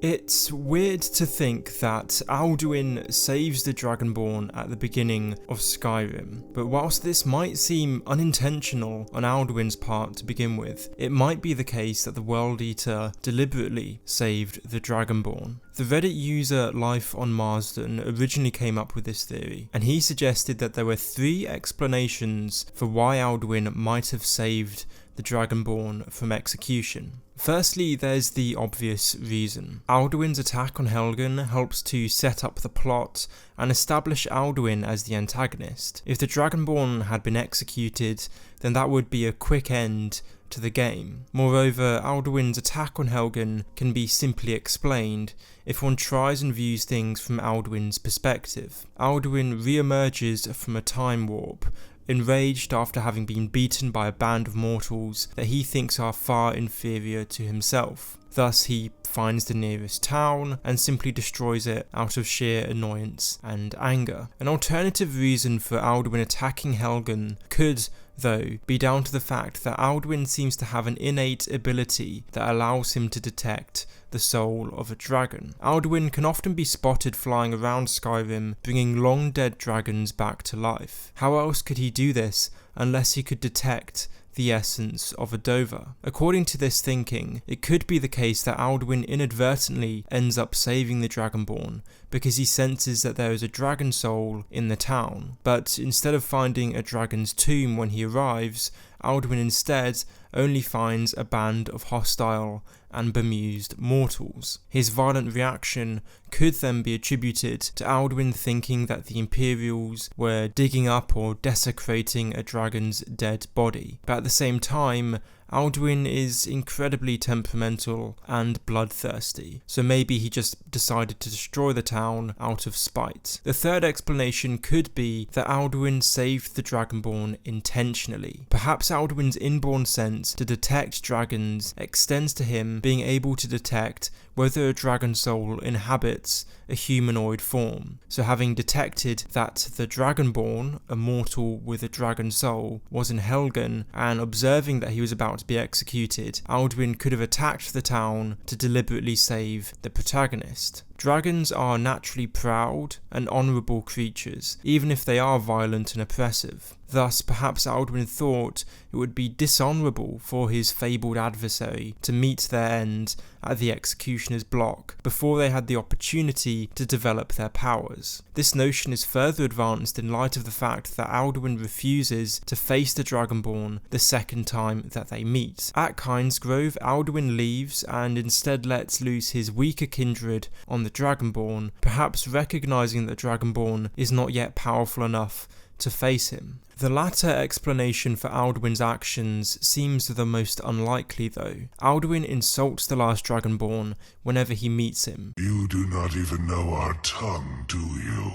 It's weird to think that Alduin saves the Dragonborn at the beginning of Skyrim, but whilst this might seem unintentional on Alduin's part to begin with, it might be the case that the World Eater deliberately saved the Dragonborn. The Reddit user Life on Marsden originally came up with this theory, and he suggested that there were 3 explanations for why Alduin might have saved the Dragonborn from execution. Firstly, there's the obvious reason. Alduin's attack on Helgen helps to set up the plot and establish Alduin as the antagonist. If the Dragonborn had been executed, then that would be a quick end to the game. Moreover, Alduin's attack on Helgen can be simply explained if one tries and views things from Alduin's perspective. Alduin re-emerges from a time warp, enraged after having been beaten by a band of mortals that he thinks are far inferior to himself. Thus, he finds the nearest town and simply destroys it out of sheer annoyance and anger. An alternative reason for Alduin attacking Helgen could, though, be down to the fact that Alduin seems to have an innate ability that allows him to detect the soul of a dragon. Alduin can often be spotted flying around Skyrim, bringing long dead dragons back to life. How else could he do this unless he could detect the essence of a Dova? According to this thinking, it could be the case that Alduin inadvertently ends up saving the Dragonborn because he senses that there is a dragon soul in the town, but instead of finding a dragon's tomb when he arrives, Alduin instead only finds a band of hostile and bemused mortals. His violent reaction could then be attributed to Alduin thinking that the Imperials were digging up or desecrating a dragon's dead body. But at the same time, Alduin is incredibly temperamental and bloodthirsty, so maybe he just decided to destroy the town out of spite. The third explanation could be that Alduin saved the Dragonborn intentionally. Perhaps Alduin's inborn sense to detect dragons extends to him being able to detect whether a dragon soul inhabits a humanoid form. So having detected that the Dragonborn, a mortal with a dragon soul, was in Helgen, and observing that he was about to be executed, Alduin could have attacked the town to deliberately save the protagonist. Dragons are naturally proud and honourable creatures, even if they are violent and oppressive. Thus, perhaps Alduin thought it would be dishonourable for his fabled adversary to meet their end at the executioner's block before they had the opportunity to develop their powers. This notion is further advanced in light of the fact that Alduin refuses to face the Dragonborn the second time that they meet. At Kynesgrove, Alduin leaves and instead lets loose his weaker kindred on the Dragonborn, perhaps recognising that Dragonborn is not yet powerful enough to face him. The latter explanation for Alduin's actions seems the most unlikely though. Alduin insults the Last Dragonborn whenever he meets him. You do not even know our tongue, do you?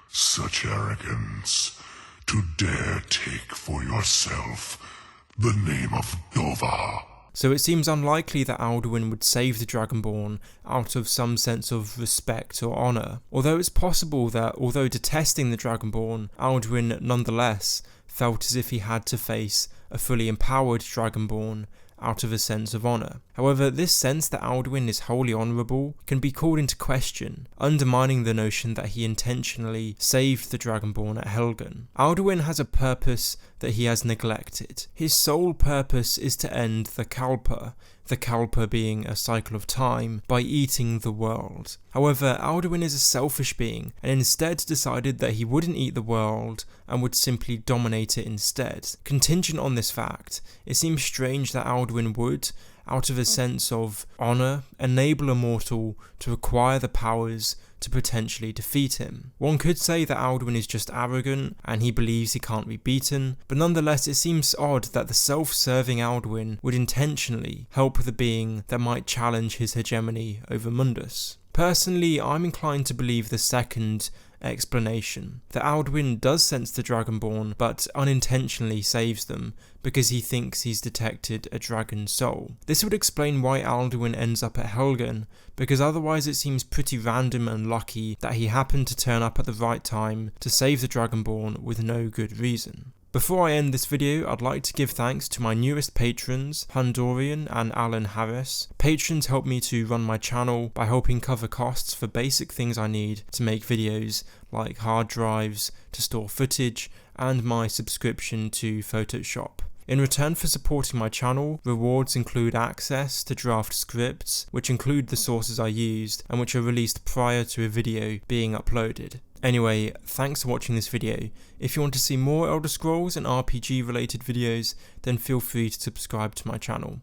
Such arrogance, to dare take for yourself the name of Dova. So it seems unlikely that Alduin would save the Dragonborn out of some sense of respect or honour. Although it's possible that, although detesting the Dragonborn, Alduin nonetheless felt as if he had to face a fully empowered Dragonborn out of a sense of honour. However, this sense that Alduin is wholly honourable can be called into question, undermining the notion that he intentionally saved the Dragonborn at Helgen. Alduin has a purpose that he has neglected. His sole purpose is to end the Kalpa being a cycle of time, by eating the world. However, Alduin is a selfish being, and instead decided that he wouldn't eat the world and would simply dominate it instead. Contingent on this fact, it seems strange that Alduin would, out of a sense of honour, enable a mortal to acquire the powers to potentially defeat him. One could say that Alduin is just arrogant and he believes he can't be beaten, but nonetheless it seems odd that the self-serving Alduin would intentionally help the being that might challenge his hegemony over Mundus. Personally, I'm inclined to believe the second explanation, that Alduin does sense the Dragonborn but unintentionally saves them because he thinks he's detected a dragon soul. This would explain why Alduin ends up at Helgen, because otherwise it seems pretty random and lucky that he happened to turn up at the right time to save the Dragonborn with no good reason. Before I end this video, I'd like to give thanks to my newest patrons, Handorian and Alan Harris. Patrons help me to run my channel by helping cover costs for basic things I need to make videos, like hard drives to store footage and my subscription to Photoshop. In return for supporting my channel, rewards include access to draft scripts, which include the sources I used and which are released prior to a video being uploaded. Anyway, thanks for watching this video. If you want to see more Elder Scrolls and RPG related videos, then feel free to subscribe to my channel.